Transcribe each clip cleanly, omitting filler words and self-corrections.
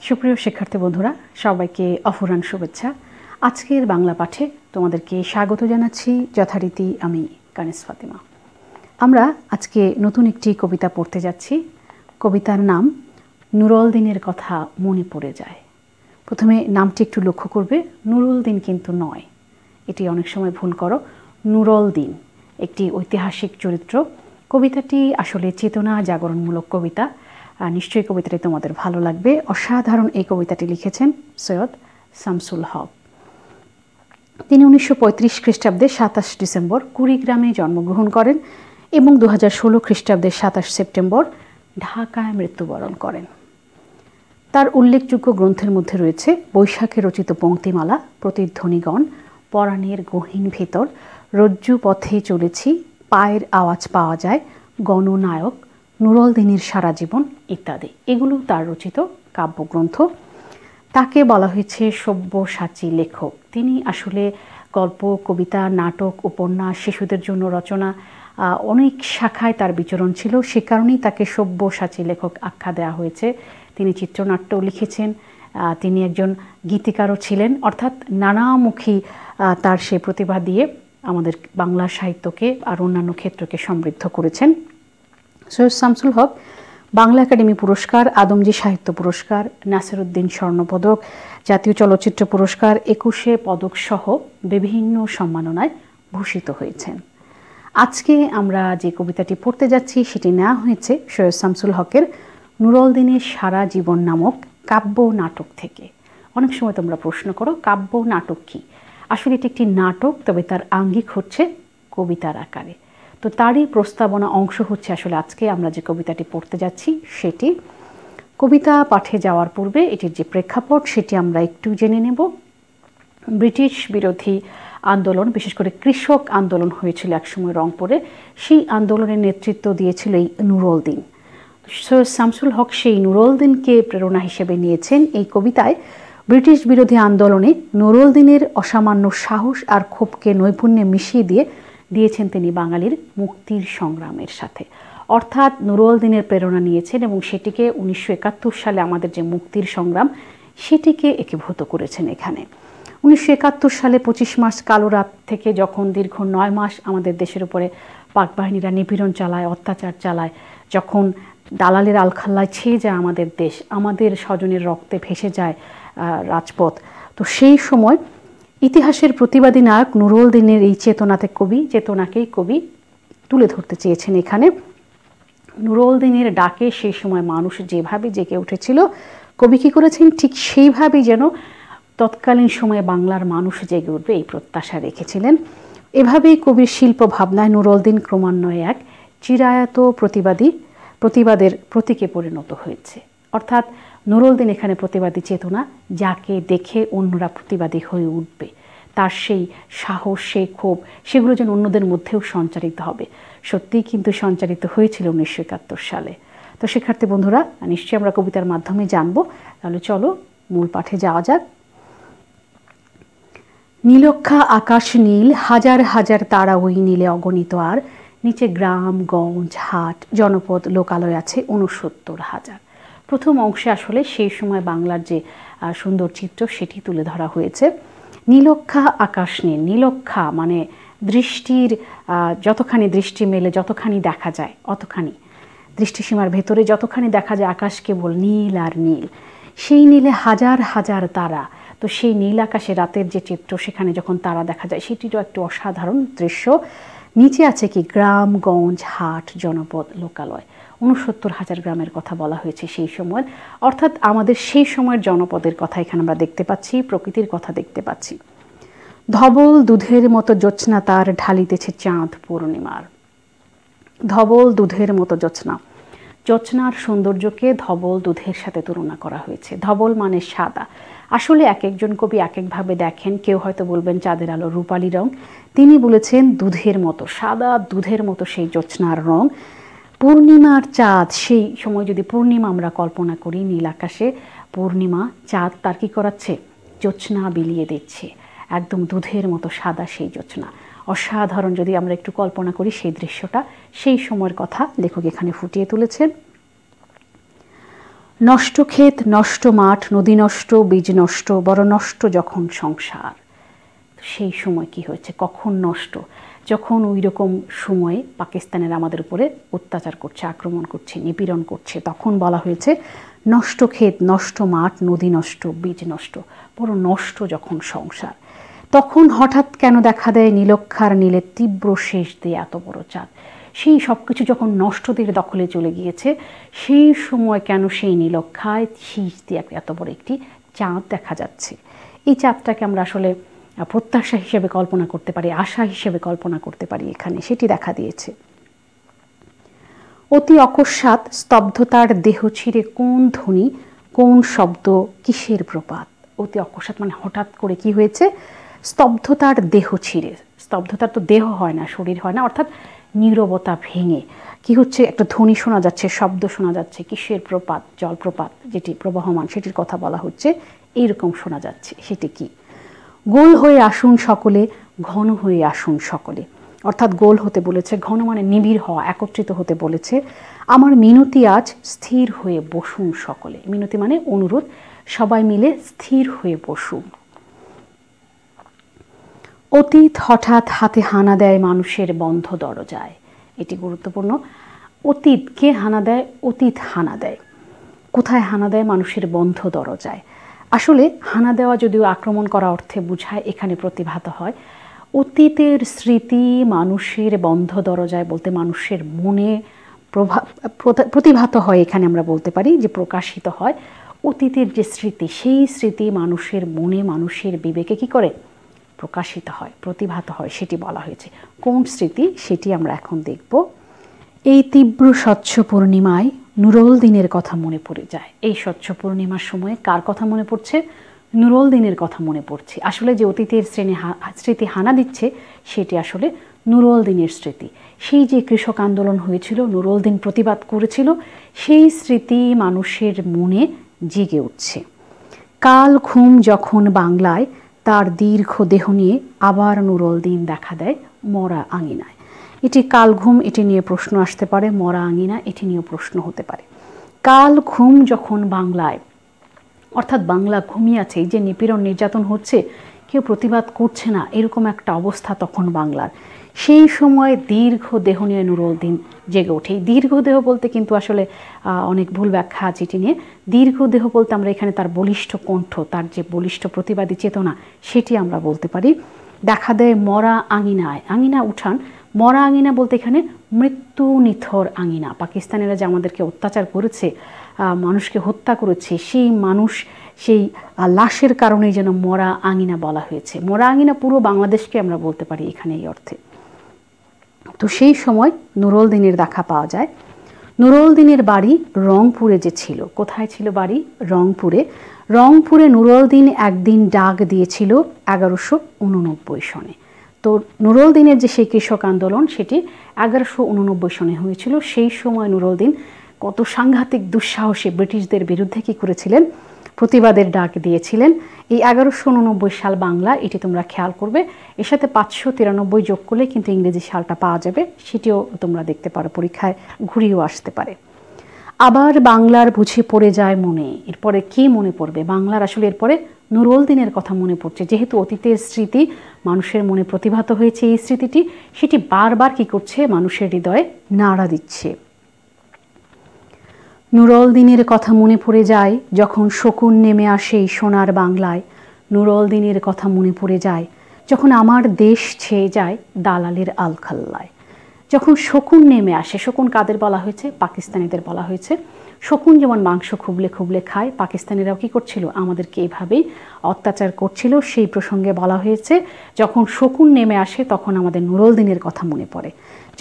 সুপ্রিয় শিক্ষার্থী বন্ধুরা, সবাইকে অফুরান শুভেচ্ছা। আজকের বাংলা পাঠে তোমাদেরকে স্বাগত জানাচ্ছি। যথারীতি আমি কানিস ফাতিমা। আমরা আজকে নতুন একটি কবিতা পড়তে যাচ্ছি। কবিতার নাম নুরুল দিনের কথা মনে পড়ে যায়। প্রথমে নামটি একটু লক্ষ্য করবে, নুরুল দিন কিন্তু নয়, এটি অনেক সময় ভুল করো। নুরুল দিন একটি ঐতিহাসিক চরিত্র। কবিতাটি আসলে চেতনা জাগরণমূলক কবিতা। নিশ্চয়ই কবিতাটি তোমাদের ভালো লাগবে। অসাধারণ এই কবিতাটি লিখেছেন সৈয়দ শামসুল হক। তিনি 1935 খ্রিস্টাব্দে 27 ডিসেম্বর কুড়িগ্রামে জন্মগ্রহণ করেন এবং 2016 খ্রিস্টাব্দের 27 সেপ্টেম্বর ঢাকায় মৃত্যুবরণ করেন। তার উল্লেখযোগ্য গ্রন্থের মধ্যে রয়েছে বৈশাখে রচিত পংক্তিমালা, প্রতিধ্বনিগণ, পরাণের গহীন ভেতর, রজ্জু পথে চলেছি, পায়ের আওয়াজ পাওয়া যায়, গণনায়ক, নুরুল দিনের সারা জীবন ইত্যাদি। এগুলো তার রচিত কাব্যগ্রন্থ। তাকে বলা হয়েছে সব্যসাচী লেখক। তিনি আসলে গল্প, কবিতা, নাটক, উপন্যাস, শিশুদের জন্য রচনা অনেক শাখায় তার বিচরণ ছিল। সে কারণেই তাকে সব্যসাচী লেখক আখ্যা দেওয়া হয়েছে। তিনি চিত্রনাট্যও লিখেছেন, তিনি একজন গীতিকারও ছিলেন। অর্থাৎ নানামুখী তার সে প্রতিভা দিয়ে আমাদের বাংলা সাহিত্যকে আর অন্যান্য ক্ষেত্রকে সমৃদ্ধ করেছেন। সৈয়দ শামসুল হক বাংলা একাডেমি পুরস্কার, আদমজী সাহিত্য পুরস্কার, নাসিরউদ্দিন স্বর্ণপদক, জাতীয় চলচ্চিত্র পুরস্কার, 21 পদক সহ বিভিন্ন সম্মাননায় ভূষিত হয়েছেন। আজকে আমরা যে কবিতাটি পড়তে যাচ্ছি সেটি নেওয়া হয়েছে সৈয়দ শামসুল হকের নুরুল দিনের সারা জীবন নামক কাব্য নাটক থেকে। অনেক সময় তোমরা প্রশ্ন করো কাব্য নাটক কি? আসলে এটি একটি নাটক, তবে তার আঙ্গিক হচ্ছে কবিতার আকারে। তো তারই প্রস্তাবনা অংশ হচ্ছে আসলে আজকে আমরা যে কবিতাটি পড়তে যাচ্ছি সেটি। কবিতা পাঠে যাওয়ার পূর্বে এটির যে প্রেক্ষাপট সেটি আমরা একটু জেনে নেব। ব্রিটিশ বিরোধী আন্দোলন, বিশেষ করে কৃষক আন্দোলন হয়েছিল একসময় রংপুরে। সেই আন্দোলনের নেতৃত্ব দিয়েছিল এই নুরুল দিন। সৈয়দ শামসুল হক সেই নুরুল দিনকে প্রেরণা হিসেবে নিয়েছেন। এই কবিতায় ব্রিটিশ বিরোধী আন্দোলনে নুরুল দিনের অসামান্য সাহস আর ক্ষোভকে নৈপুণ্যে মিশিয়ে দিয়েছেন তিনি বাঙালির মুক্তির সংগ্রামের সাথে। অর্থাৎ নুরুল দিনের প্রেরণা নিয়েছেন এবং সেটিকে 1971 সালে আমাদের যে মুক্তির সংগ্রাম সেটিকে একীভূত করেছেন এখানে। 1971 সালে 25 মার্চ কালো রাত থেকে যখন দীর্ঘ 9 মাস আমাদের দেশের উপরে পাক বাহিনীরা নিপীড়ন চালায়, অত্যাচার চালায়, যখন দালালের আলখাল্লায় ছেয়ে যায় আমাদের দেশ, আমাদের স্বজনের রক্তে ভেসে যায় রাজপথ, তো সেই সময় ইতিহাসের প্রতিবাদী নায়ক নুরুল দিনের এই চেতনাকেই কবি তুলে ধরতে চেয়েছেন এখানে। নুরুল দিনের ডাকে সেই সময় মানুষ যেভাবে জেগে উঠেছিল, কবি কী করেছেন ঠিক সেইভাবেই যেন তৎকালীন সময়ে বাংলার মানুষ জেগে উঠবে এই প্রত্যাশা রেখেছিলেন। এভাবেই কবির শিল্প ভাবনায় নুরুল দিন ক্রমান্বয়ে এক চিরায়ত প্রতিবাদের প্রতীকে পরিণত হয়েছে। অর্থাৎ নুরুল দিন এখানে প্রতিবাদী চেতনা, যাকে দেখে অন্যরা প্রতিবাদী হয়ে উঠবে, তার সেই সাহস, সেই ক্ষোভ, সেগুলো যেন অন্যদের মধ্যেও সঞ্চারিত হবে। সত্যিই কিন্তু সঞ্চারিত হয়েছিল 1971 সালে। তো শিক্ষার্থী বন্ধুরা, নিশ্চয়ই আমরা কবিতার মাধ্যমে জানবো। তাহলে চলো মূল পাঠে যাওয়া যাক। নীলক্ষা আকাশ নীল, হাজার হাজার তারা ওই নীলে অগণিত, আর নিচে গ্রাম, গঞ্জ, হাট, জনপদ, লোকালয় আছে 69,000। প্রথম অংশে আসলে সেই সময় বাংলার যে সুন্দর চিত্র সেটি তুলে ধরা হয়েছে। নীলক্ষা আকাশ নীল, নীলক্ষা মানে দৃষ্টির যতখানি দৃষ্টি মেলে, যতখানি দেখা যায় অতখানি, দৃষ্টিসীমার ভেতরে যতখানি দেখা যায় আকাশ কেবল নীল আর নীল। সেই নীলে হাজার হাজার তারা। তো সেই নীল আকাশে রাতের যে চিত্র, সেখানে যখন তারা দেখা যায় সেটিরও একটু অসাধারণ দৃশ্য। নিচে আছে কি গ্রাম, গঞ্জ, হাট, জনপদ, লোকালয়। 69,000 গ্রামের কথা বলা হয়েছে সেই সময়। অর্থাৎ আমাদের সেই সময়ের জনপদের কথা এখানে আমরা দেখতে পাচ্ছি, প্রকৃতির কথা দেখতে পাচ্ছি। ধবল দুধের মতো জ্যোৎস্না তার ঢালিতেছে চাঁদ পূর্ণিমার। ধবল দুধের মতো জ্যোৎস্না, জ্যোৎস্নার সৌন্দর্যকে ধবল দুধের সাথে তুলনা করা হয়েছে। ধবল মানে সাদা। আসলে এক একজন কবি এক একভাবে দেখেন। কেউ হয়তো বলবেন চাঁদের আলো রূপালী রং, তিনি বলেছেন দুধের মতো, সাদা দুধের মতো সেই জ্যোৎস্নার রং। পূর্ণিমার চাঁদ, সেই সময় যদি পূর্ণিমা আমরা কল্পনা করি, নীল আকাশে পূর্ণিমা চাঁদ তার কী করাচ্ছে, জ্যোৎস্না বিলিয়ে দিচ্ছে, একদম দুধের মতো সাদা সেই জ্যোৎস্না। অসাধারণ যদি আমরা একটু কল্পনা করি সেই দৃশ্যটা, সেই সময়ের কথা লেখক এখানে ফুটিয়ে তুলেছেন। নষ্ট ক্ষেত, নষ্ট মাঠ, নদী নষ্ট, বীজ নষ্ট, বড় নষ্ট যখন সংসার। সেই সময় কি হয়েছে, কখন নষ্ট? যখন ওই রকম সময়ে পাকিস্তানের আমাদের উপরে অত্যাচার করছে, আক্রমণ করছে, নিপীড়ন করছে, তখন বলা হয়েছে নষ্ট ক্ষেত, নষ্ট মাঠ, নদী নষ্ট, বীজ নষ্ট, বড় নষ্ট যখন সংসার। তখন হঠাৎ কেন দেখা দেয় নীলক্ষার নীলে তীব্র শেষ দিয়ে এত বড় চাঁদ। সেই সব কিছু যখন নষ্টদের দখলে চলে গিয়েছে, সেই সময় কেন সেই নীলক্ষায় শীষ দিয়ে এত বড় একটি চাঁদ দেখা যাচ্ছে। এই চাঁদটাকে আমরা আসলে প্রত্যাশা হিসেবে কল্পনা করতে পারি, আশা হিসেবে কল্পনা করতে পারি, এখানে সেটি দেখা দিয়েছে। অতি অকস্মাৎ স্তব্ধতার দেহ ছিঁড়ে কোন ধ্বনি, কোন শব্দ, কিসের প্রপাত। অতি অকস্মাৎ মানে হঠাৎ করে কি হয়েছে, স্তব্ধতার দেহ ছিঁড়ে। স্তব্ধতার তো দেহ হয় না, শরীর হয় না, অর্থাৎ নীরবতা ভেঙে কি হচ্ছে, একটা ধ্বনি শোনা যাচ্ছে, শব্দ শোনা যাচ্ছে। কিসের প্রপাত? জলপ্রপাত যেটি প্রবাহমান, সেটির কথা বলা হচ্ছে। এইরকম শোনা যাচ্ছে, সেটি কি? গোল হয়ে আসুন সকলে, ঘন হয়ে আসুন সকলে। অর্থাৎ গোল হতে বলেছে, ঘন মানে নিবিড় হওয়া, একত্রিত হতে বলেছে। আমার মিনতি আজ স্থির হয়ে বসুন সকলে। মিনতি মানে অনুরোধ, সবাই মিলে স্থির হয়ে বসুন। অতীত হঠাৎ হাতে হানা দেয় মানুষের বন্ধ দরজায়। এটি গুরুত্বপূর্ণ। অতীত কে হানা দেয়? অতীত হানা দেয়। কোথায় হানা দেয়? মানুষের বন্ধ দরজায়। আসলে হানা দেওয়া যদিও আক্রমণ করা অর্থে বোঝায়, এখানে প্রতিভাত হয়। অতীতের স্মৃতি মানুষের বন্ধ দরজায় বলতে মানুষের মনে প্রতিভাত হয়, এখানে আমরা বলতে পারি যে প্রকাশিত হয়। অতীতের যে স্মৃতি, সেই স্মৃতি মানুষের মনে, মানুষের বিবেকে কি করে? প্রকাশিত হয়, প্রতিভাত হয়, সেটি বলা হয়েছে। কোন স্মৃতি সেটি আমরা এখন দেখব। এই তীব্র স্বচ্ছ পূর্ণিমায় নুরুল দিনের কথা মনে পড়ে যায়। এই স্বচ্ছ পূর্ণিমার সময়ে কার কথা মনে পড়ছে? নুরুল দিনের কথা মনে পড়ছে। আসলে যে অতীতের স্মৃতি হানা দিচ্ছে, সেটি আসলে নুরুল দিনের স্মৃতি। সেই যে কৃষক আন্দোলন হয়েছিল, নুরুল দিন প্রতিবাদ করেছিল, সেই স্মৃতি মানুষের মনে জেগে উঠছে। কাল ঘুম যখন বাংলায় তার দীর্ঘ দেহ নিয়ে আবার নুরুল দিন দেখা দেয় মরা আঙিনায়। এটি কাল ঘুম, এটি নিয়ে প্রশ্ন আসতে পারে। মরা আঙিনা, এটি নিয়েও প্রশ্ন হতে পারে। কাল ঘুম যখন বাংলায়, অর্থাৎ বাংলা ঘুমিয়ে আছে, এই যে নিপীড়ন নির্যাতন হচ্ছে, কেউ প্রতিবাদ করছে না, এরকম একটা অবস্থা তখন বাংলার। সেই সময় দীর্ঘ দেহ নিয়ে নুরুল দিন জেগে ওঠে। এই দীর্ঘ দেহ বলতে কিন্তু আসলে অনেক ভুল ব্যাখ্যা আছে এটি নিয়ে। দীর্ঘ দেহ বলতে আমরা এখানে তার বলিষ্ঠ কণ্ঠ, তার যে বলিষ্ঠ প্রতিবাদী চেতনা, সেটি আমরা বলতে পারি। দেখা দেয় মরা আঙিনায়, আঙিনা উঠান। মরা আঙিনা বলতে এখানে মৃত্যু নিথর আঙিনা। পাকিস্তানিরা যে আমাদেরকে অত্যাচার করেছে, মানুষকে হত্যা করেছে, সেই মানুষ, সেই লাশের কারণেই যেন মরা আঙিনা বলা হয়েছে। মরা আঙিনা পুরো বাংলাদেশকে আমরা বলতে পারি এখানে এই অর্থে। তো সেই সময় নুরুল দিনের দেখা পাওয়া যায়। নুরুল দিনের বাড়ি রংপুরে যে ছিল। কোথায় ছিল বাড়ি? রংপুরে। রংপুরে নুরুল দিন একদিন ডাক দিয়েছিল 1189 সনে। তো নুরুল দিনের যে সেই কৃষক আন্দোলন, সেটি 1189 সনে হয়েছিল। সেই সময় নুরুল দিন কত সাংঘাতিক দুঃসাহসে ব্রিটিশদের বিরুদ্ধে কী করেছিলেন? প্রতিবাদের ডাক দিয়েছিলেন। এই 1189 সাল বাংলা, এটি তোমরা খেয়াল করবে। এর সাথে 593 যোগ করলে কিন্তু ইংরেজি সালটা পাওয়া যাবে, সেটিও তোমরা দেখতে পারো, পরীক্ষায় ঘুরিয়েও আসতে পারে। আবার বাংলার বুঝে পড়ে যায় মনে। এরপরে কি মনে পড়বে? বাংলার আসলে এরপরে নুরুল দিনের কথা মনে পড়ছে। যেহেতু অতীতের স্মৃতি মানুষের মনে প্রতিভাত হয়েছে, এই স্মৃতিটি, সেটি বারবার কি করছে? মানুষের হৃদয়ে নাড়া দিচ্ছে। নুরুল দিনের কথা মনে পড়ে যায় যখন শকুন নেমে আসে এই সোনার বাংলায়। নুরুল দিনের কথা মনে পড়ে যায় যখন আমার দেশ ছেয়ে যায় দালালের আলখাল্লায়। যখন শকুন নেমে আসে, শকুন কাদের বলা হয়েছে? পাকিস্তানিদের বলা হয়েছে। শকুন যেমন মাংস খুবলে খুবলে খায়, পাকিস্তানিরাও কী করছিল? আমাদেরকে এইভাবেই অত্যাচার করছিল। সেই প্রসঙ্গে বলা হয়েছে যখন শকুন নেমে আসে তখন আমাদের নুরুল দিনের কথা মনে পড়ে।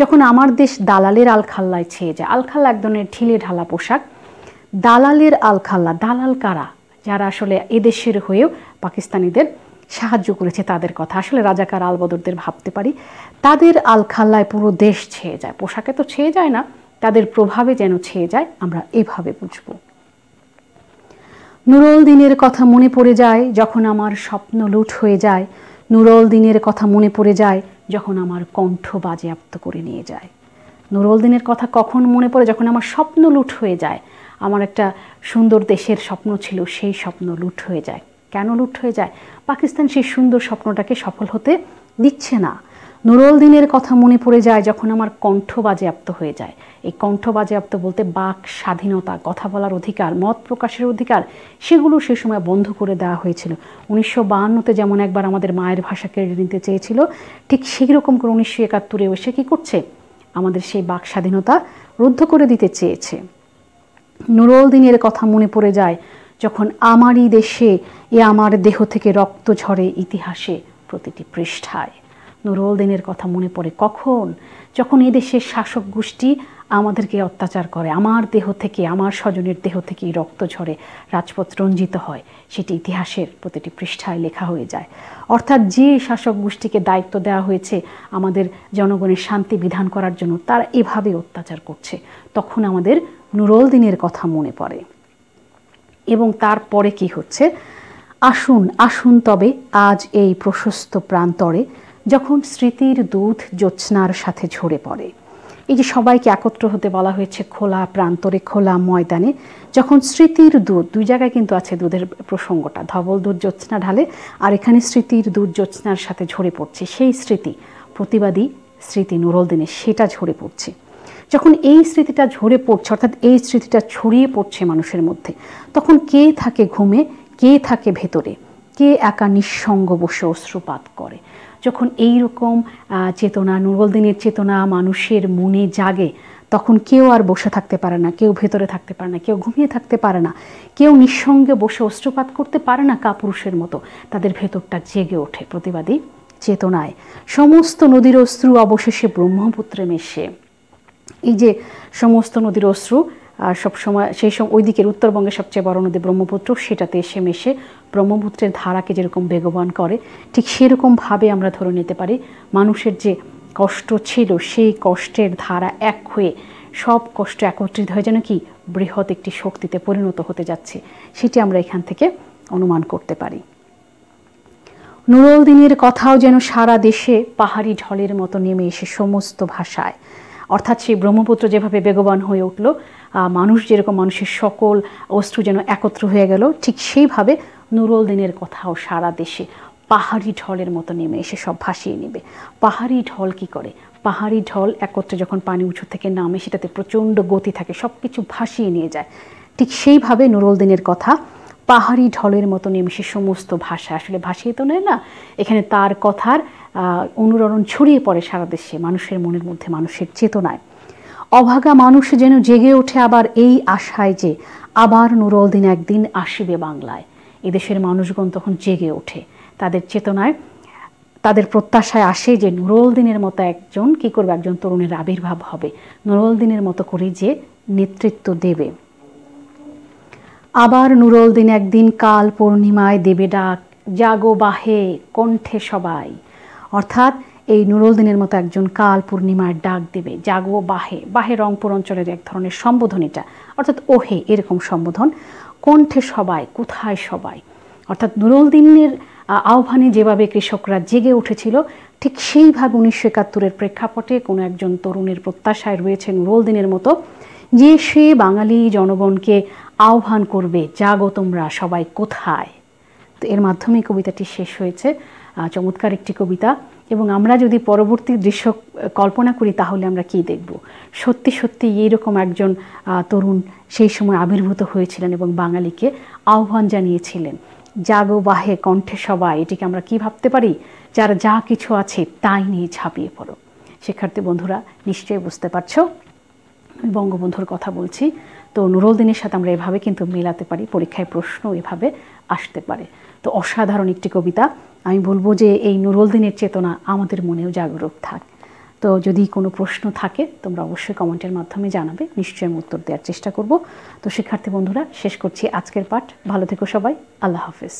যখন আমার দেশ দালালের আলখাল্লায় ছেয়ে যায়। আলখাল্লা এক ধরনের ঢিলে ঢালা পোশাক। দালালের আলখাল্লা, দালাল কারা? যারা আসলে এদেশের হয়েও পাকিস্তানিদের সাহায্য করেছে, তাদের কথা আসলে রাজাকার আলবদরদের ভাবতে পারি। তাদের আলখাল্লায় পুরো দেশ ছেয়ে যায়। পোশাকে তো ছেয়ে যায় না, তাদের প্রভাবে যেন ছেয়ে যায়, আমরা এভাবে বুঝব। নুরুল দিনের কথা মনে পড়ে যায় যখন আমার স্বপ্ন লুট হয়ে যায়। নুরুল দিনের কথা মনে পড়ে যায় যখন আমার কণ্ঠ বাজেয়াপ্ত করে নিয়ে যায়। নুরুল দিনের কথা কখন মনে পড়ে? যখন আমার স্বপ্ন লুট হয়ে যায়, আমার একটা সুন্দর দেশের স্বপ্ন ছিল, সেই স্বপ্ন লুট হয়ে যায়। কেন লুট হয়ে যায়? পাকিস্তান সেই সুন্দর স্বপ্নটাকে সফল হতে দিচ্ছে না। নুরুল দিনের কথা মনে পড়ে যায় যখন আমার কণ্ঠ বাজেয়াপ্ত হয়ে যায়। এই কণ্ঠ বাজেয়াপ্ত বলতে বাক স্বাধীনতা, কথা বলার অধিকার, মত প্রকাশের অধিকার, সেগুলো সে সময় বন্ধ করে দেওয়া হয়েছিল। 1952-তে যেমন একবার আমাদের মায়ের ভাষা কেড়ে নিতে চেয়েছিল, ঠিক সেই রকম করে 1971-এ এসে কী করছে, আমাদের সেই বাক স্বাধীনতা রুদ্ধ করে দিতে চেয়েছে। নুরুল দিনের কথা মনে পড়ে যায় যখন আমারই দেশে এ আমার দেহ থেকে রক্ত ঝরে ইতিহাসে প্রতিটি পৃষ্ঠায়। নুরুল দিনের কথা মনে পড়ে কখন? যখন এই দেশের শাসক গোষ্ঠী আমাদেরকে অত্যাচার করে, আমার দেহ থেকে, আমার স্বজনের দেহ থেকে রক্ত ঝরে, রাজপথ রঞ্জিত হয়, সেটি ইতিহাসের প্রতিটি পৃষ্ঠায় লেখা হয়ে যায়। অর্থাৎ যে শাসক গোষ্ঠীকে দায়িত্ব দেওয়া হয়েছে আমাদের জনগণের শান্তি বিধান করার জন্য, তারা এভাবে অত্যাচার করছে, তখন আমাদের নুরুল দিনের কথা মনে পড়ে। এবং তারপরে কি হচ্ছে? আসুন আসুন তবে আজ এই প্রশস্ত প্রান্তরে, যখন স্মৃতির দুধ জ্যোৎস্নার সাথে ঝরে পড়ে। এই যে সবাইকে একত্র হতে বলা হয়েছে খোলা প্রান্তরে, খোলা ময়দানে, যখন স্মৃতির দুধ, দুই জায়গায় কিন্তু আছে দুধের প্রসঙ্গটা, ধবল দুধ জ্যোৎস্না ঢালে, আর এখানে স্মৃতির দুধ জ্যোৎস্নার সাথে ঝরে পড়ছে। সেই স্মৃতি, প্রতিবাদী স্মৃতি নুরুল দিনের, সেটা ঝরে পড়ছে। যখন এই স্মৃতিটা ঝরে পড়ছে, অর্থাৎ এই স্মৃতিটা ছড়িয়ে পড়ছে মানুষের মধ্যে, তখন কে থাকে ঘুমে, কে থাকে ভেতরে, কে একা নিঃসঙ্গ বসে অশ্রুপাত করে? যখন এই রকম চেতনা, নুরুল দিনের চেতনা মানুষের মনে জাগে, তখন কেউ আর বসে থাকতে পারে না, কেউ ভেতরে থাকতে পারে না, কেউ ঘুমিয়ে থাকতে পারে না, কেউ নিঃসঙ্গে বসে অশ্রুপাত করতে পারে না কাপুরুষের মতো। তাদের ভেতরটা জেগে ওঠে প্রতিবাদী চেতনায়। সমস্ত নদীর অশ্রু অবশেষে ব্রহ্মপুত্রে মেশে। এই যে সমস্ত নদীর অশ্রু সবসময় সেই সময় ওই দিকের উত্তরবঙ্গের সবচেয়ে বড় নদী ব্রহ্মপুত্র, সেটাতে এসে মেশে ব্রহ্মপুত্রের ধারাকে যেরকম বেগবান করে, ঠিক সেরকমভাবে আমরা ধরে নিতে পারি মানুষের যে কষ্ট ছিল, সেই কষ্টের ধারা এক হয়ে সব কষ্ট একত্রিত হয়ে যেন কি বৃহৎ একটি শক্তিতে পরিণত হতে যাচ্ছে, সেটি আমরা এখান থেকে অনুমান করতে পারি। নুরুল দিনের কথাও যেন সারা দেশে পাহাড়ি ঢলের মতো নেমে এসে সমস্ত ভাষায়, অর্থাৎ সেই ব্রহ্মপুত্র যেভাবে বেগবান হয়ে উঠল, মানুষ যেরকম, মানুষের সকল অশ্রু যেন একত্র হয়ে গেল, ঠিক সেইভাবে নুরুল দিনের কথাও সারা দেশে পাহাড়ি ঢলের মতো নেমে এসে সব ভাসিয়ে নেবে। পাহাড়ি ঢল কি করে? পাহাড়ি ঢল একত্রে যখন পানি উঁচু থেকে নামে, সেটাতে প্রচণ্ড গতি থাকে, সব কিছু ভাসিয়ে নিয়ে যায়। ঠিক সেইভাবে নুরুল দিনের কথা পাহাড়ি ঢলের মতো নেমে এসে সমস্ত ভাষা, আসলে ভাসিয়ে তো নেয় না, এখানে তার কথার অনুরণন ছড়িয়ে পড়ে সারা দেশে, মানুষের মনের মধ্যে, মানুষের চেতনায়। অভাগা মানুষ যেন জেগে ওঠে আবার এই আশায় যে আবার নুরুল দিন একদিন আসিবে বাংলায়। এদেশের মানুষগণ তখন জেগে ওঠে, তাদের চেতনায়, তাদের প্রত্যাশায় আসে যে নুরুল দিনের মতো একজন কি করবে, একজন তরুণের আবির্ভাব হবে, নুরুল দিনের মতো করে যে নেতৃত্ব দেবে। আবার নুরুল দিন একদিন কাল পূর্ণিমায় দেবে ডাক, জাগো বাহে কণ্ঠে সবাই। অর্থাৎ এই নুরুল দিনের মতো একজন কাল পূর্ণিমার ডাক দেবে, জাগো বাহে। বাহে রংপুর অঞ্চলের এক ধরনের সম্বোধন এটা, অর্থাৎ ওহে এরকম সম্বোধন। কণ্ঠে সবাই, কোথায় সবাই? অর্থাৎ নুরুল দিনের আহ্বানে যেভাবে কৃষকরা জেগে উঠেছিল, ঠিক সেইভাবে 1971-এর প্রেক্ষাপটে কোনো একজন তরুণের প্রত্যাশায় রয়েছে নুরুল দিনের মতো, যে সে বাঙালি জনগণকে আহ্বান করবে, জাগো তোমরা সবাই কোথায়। তো এর মাধ্যমে কবিতাটি শেষ হয়েছে। চমৎকার একটি কবিতা। এবং আমরা যদি পরবর্তী দৃশ্য কল্পনা করি, তাহলে আমরা কি দেখব? সত্যি সত্যি এইরকম একজন তরুণ সেই সময় আবির্ভূত হয়েছিলেন এবং বাঙালিকে আহ্বান জানিয়েছিলেন, জাগো বাহে কণ্ঠে সবাই। এটিকে আমরা কি ভাবতে পারি? যারা যা কিছু আছে তাই নিয়ে ঝাঁপিয়ে পড়ো। শিক্ষার্থী বন্ধুরা, নিশ্চয়ই বুঝতে পারছো আমি বঙ্গবন্ধুর কথা বলছি। তো নুরুল দিনের সাথে আমরা এভাবে কিন্তু মেলাতে পারি, পরীক্ষায় প্রশ্ন এভাবে আসতে পারে। তো অসাধারণ একটি কবিতা। আমি বলবো যে এই নুরুল দিনের চেতনা আমাদের মনেও জাগরুক থাক। তো যদি কোনো প্রশ্ন থাকে তোমরা অবশ্যই কমেন্টের মাধ্যমে জানাবে, নিশ্চয়ই আমি উত্তর দেওয়ার চেষ্টা করব। তো শিক্ষার্থী বন্ধুরা, শেষ করছি আজকের পাঠ। ভালো থেকো সবাই, আল্লাহ হাফেজ।